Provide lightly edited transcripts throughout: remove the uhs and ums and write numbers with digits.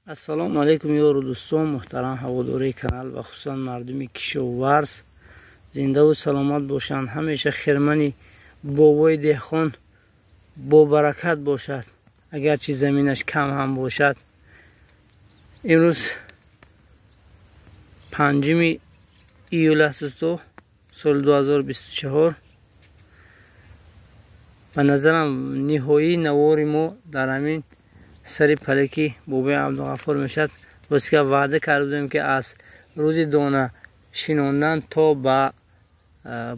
السلام علیکم یارو دوستان محترم هواداری کانال و خصوصا مردمی کشاورز زنده و سلامت باشند. همیشه خیرمنی بابای دهخان با برکت باشد اگرچه زمینش کم هم باشد. امروز 5 ایول است سال 2024. به نظرم نهایی نواری ما در همین سری پلکی بابای عبدالغفار میشد. روزی که وعده کردیم که از روز دانه شیناندن تا به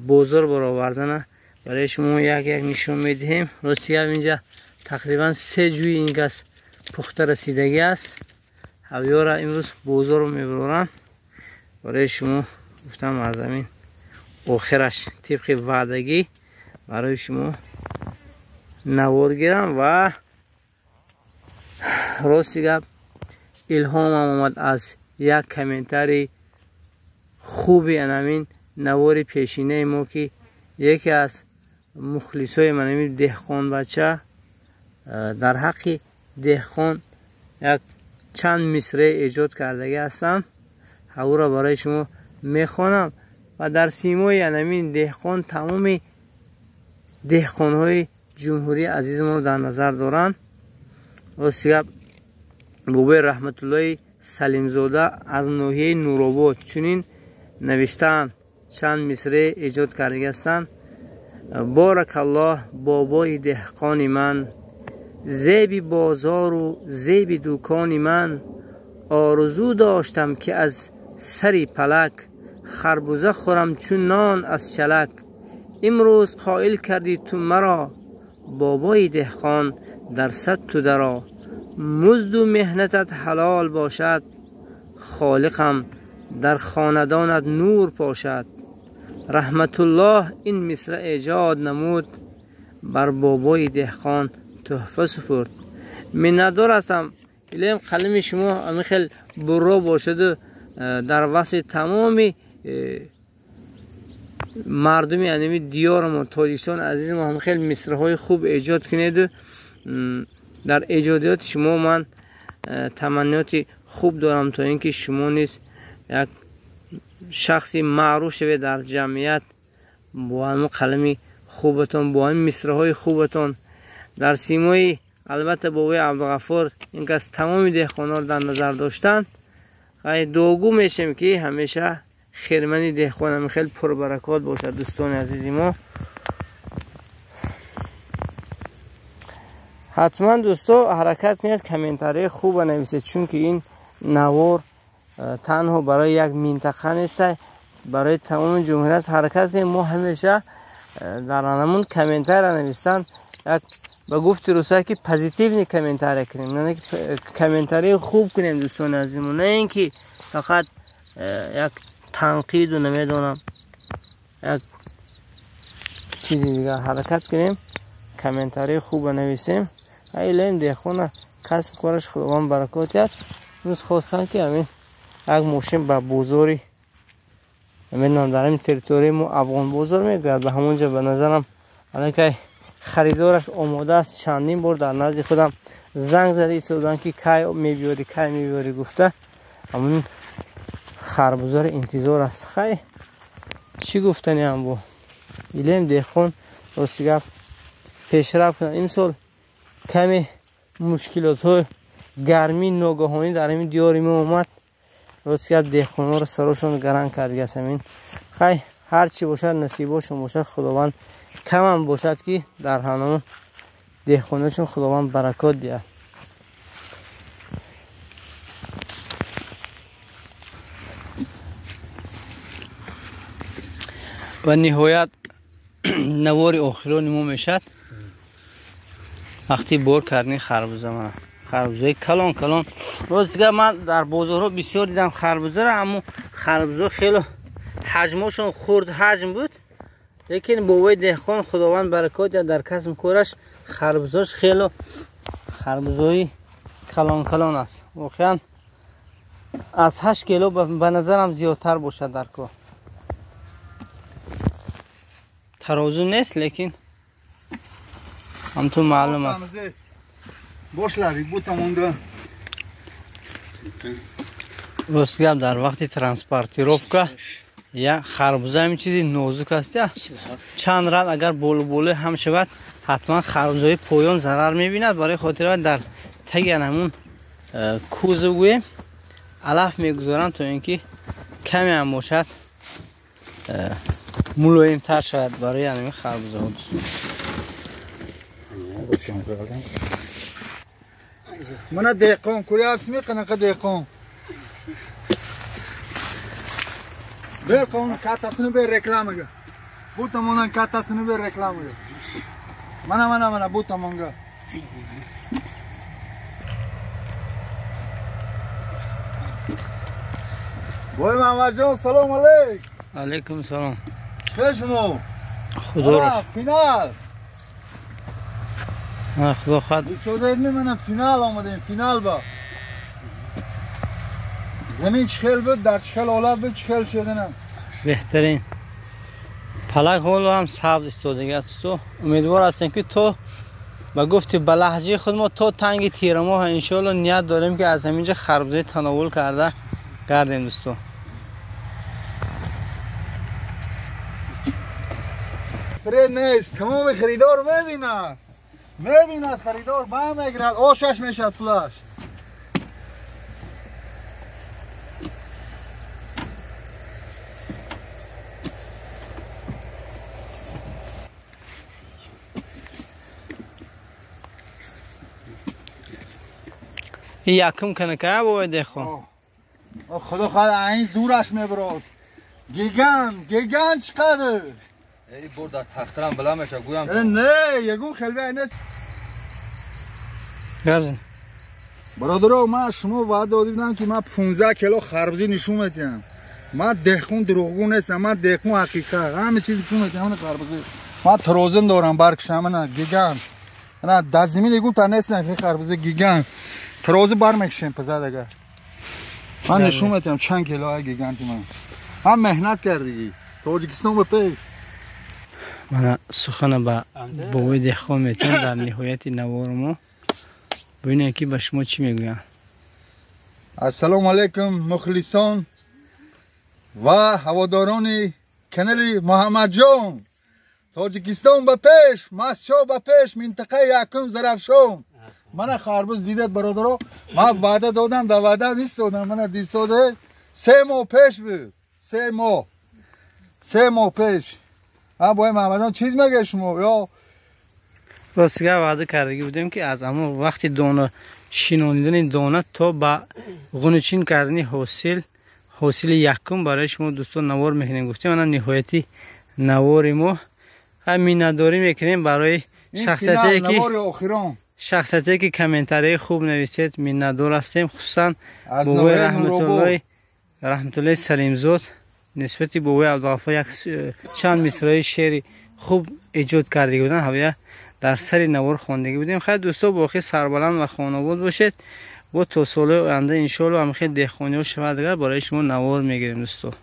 بازار برآوردن برای شما یک نشون میدهیم. روزی که اینجا تقریبا 3 جوی این گس پخته رسیدگی است. هویار را امروز بازار رو میبرن برای شما. گفتم از همین آخرش طبق وعدگی برای شما نوار گیرم. و راستی گپ الهام آمد از یک کامنتاری خوبی همین نوار پیشینه ما که یکی از مخلصای من همین دهخان بچه در حق دهخان یک چند مصرع ایجاد کرده هستم. او را برای شما میخوانم و در سیمای همین دهخان تمام دهخانهای جمهوری عزیز ما رو در نظر دارن. راستی بابای رحمت الله سلیمزاده از ناحیه نورآباد چنین نوشتن چند مصرع ایجاد کرده هستند. بارک الله بابای دهقان من، زیب بازار و زیب دکان من. آرزو داشتم که از سری پلک خربوزه خورم چون نان از چلک. امروز قائل کردی تو مرا بابای دهقان در صد تو درا. مزد و مهنتت حلال باشد، خالقم در خاندانت نور پاشد. رحمت الله این مصرع ایجاد نمود، بر بابای دهقان تحفه سپرد. منتدار هستم الیم قلم شما همین خیلی برا باشد در وصف تمامی مردمی یعنی دیار ما تاجیکستان عزیز ما هم خیلی مصرع های خوب ایجاد کنید. در ایجادیات شما من تمنیات خوب دارم تا اینکه شما نیز یک شخصی معروف شوید در جمعیت با همون قلم خوبتون، با همین مصرع های خوبتون در سیمای. البته بابای عبدالغفار این که از تمام دهخانا رو در نظر داشتن. دوگو میشیم که همیشه خیرمنی دهخان هم خیلی پربرکات باشد. دوستان عزیزی ما حتما دوستا حرکت کنید، کامنتاری خوب نویسید، چون که این نوار تنها برای یک منطقه نیست، برای تمام جمهوری است. حرکت کنید. ما همیشه در آنمون کامنتار نویسن یک به گفت روسا که پوزیتیو کامنتار کنیم، نه کامنتاری خوب کنیم دوستان عزیزمون، نه اینکه فقط یک تنقید و نمیدونم یک چیزی دیگه. حرکت کنیم، کامنتاری خوب نویسیم. ایلیم دهخونه کسب کارش خداوند برکات دهد. روز خواستن که همین یک ماشین به بازاری همین در همین تریتوری ما افغان بازار میگرد به همونجا. به نظرم الان که خریدارش آماده است، چندین بار در نزد خودم زنگ زده ایستادن که کی میبیاری گفته همون خربوزار انتظار است. خیلی چی گفتنی هم با ایلیم دهخون راستی گفت پیشرفت کنن. این سال کمی مشکلات های گرمی ناگهانی در همین دیاری ما اومد. راستی گفت دهخونا رو سراشون گرم کرده است. همین خیلی هر چی باشد نصیباشون باشد، خداوند کم هم باشد که در همون دهخوناشون خداوند برکات دهد. و نهایت نوار آخرانی ما میشد وقتی بار کردن خربوزه. من خربوزه کلان روزگاه من در بازارها بسیار دیدم خربوزه را، اما خربوزه خیلی حجمشون خرد حجم بود. لیکن بابای دهخان خداوند برکات دهد در کسب کارش خربوزهش خیلی خربوزه کلان است. واقعا از 8 کیلو به نظرم زیادتر باشد در کار. ترازو نیست لیکن همتون معلوم است. Boşlar bu tamamda رستگاه در وقت ترانسپورتیروفکا یا خربوزه همین چیزی نازک است یا چند رد اگر بول هم شود حتما خربوزه پایان ضرر میبیند. برای خاطر در تگ همون کوزگوی علف میگذارن تا اینکه کمی هم باشد ملایم تر شود برای همین خربوزه ها. من دقیقون کوریافس میکنه که دقیقون بر کون کاتاسını bir reklamı gö. Bu tamondan katasını bir reklamı gö. Mana bu tamon gö. Boy Mamajon selam aleyk. Aleyküm selam. Kışmo. Xudoruş. Final. Ha xudo xad. Söyledi mi bana final olmadı final bak. زمین چخل بود در چخل اولاد بود چخل شدنم بهترین پلک هولو هم سبز استودگی است. تو امیدوار هستیم که تو با گفتی به لهجه خود ما تو تنگ تیرما انشالله نیت داریم که از همینجا خربوزه تناول کرده گردیم دوستو. فرید نیست تمام خریدار میبینه خریدار با هم میگرد آشش میشد پلاش. یکم کنه که باید دیخون خدا خدا این زورش میبرد گیگان چقدر ای برد در تخترم بلا میشه گویم نه یگون خیلی اینست گرزن برادرها من شما باید داده بودم که من 15 کیلو خربزی نشون میتیم. من دهخون دروغگو نیستم، من دهخون حقیقت همه چیز نشون میتیم. من خربزی من تروزن دارم برکشم من گیگان نه دزمی دیگون تا نیستم که خربزی گیگان تروزی بر میکشیم پزد اگر من نشون میتیم چند کیلو های گیگانتی من هم مهنت کردی تاجیکستان به پی من سخن با بوی دهخون میتیم در نهایت نوارمو ببینید که به شما چی میگویم. السلام علیکم مخلصان و هواداران کانال محمد جان. تاجیکستان به پیش، مسجد به پیش، منطقه یکم ظرفشان. من خربوز دیدت برادرها، من وعده دادم در وعده نیست دادم. من دیساده 3 ماه پیش بود، 3 ماه پیش. باید محمد جان چیز میگه شما یا راستگاه وعده کردگی بودیم که از اما وقتی دانه شینانیدن دانه تا با غنچین کردن حاصل یکم برای شما دوستان نوار میکنیم. گفتیم من نهایتی نوار ما همین نداری میکنیم برای شخصیتی که کامنتاری خوب نویسید میندار هستیم. خصوصا بوی رحمت الله سلیمزاد نسبت بوی عبدالغفار یک چند مصرعی شعری خوب ایجاد کرده بودن هویه در سر نوار خواندگی بودیم. خیلی دوستان باقی سربلند و خانواده باشید و تا سال آینده انشالله هم خیلی دهخانی و شود برای شما نوار میگیریم دوستان.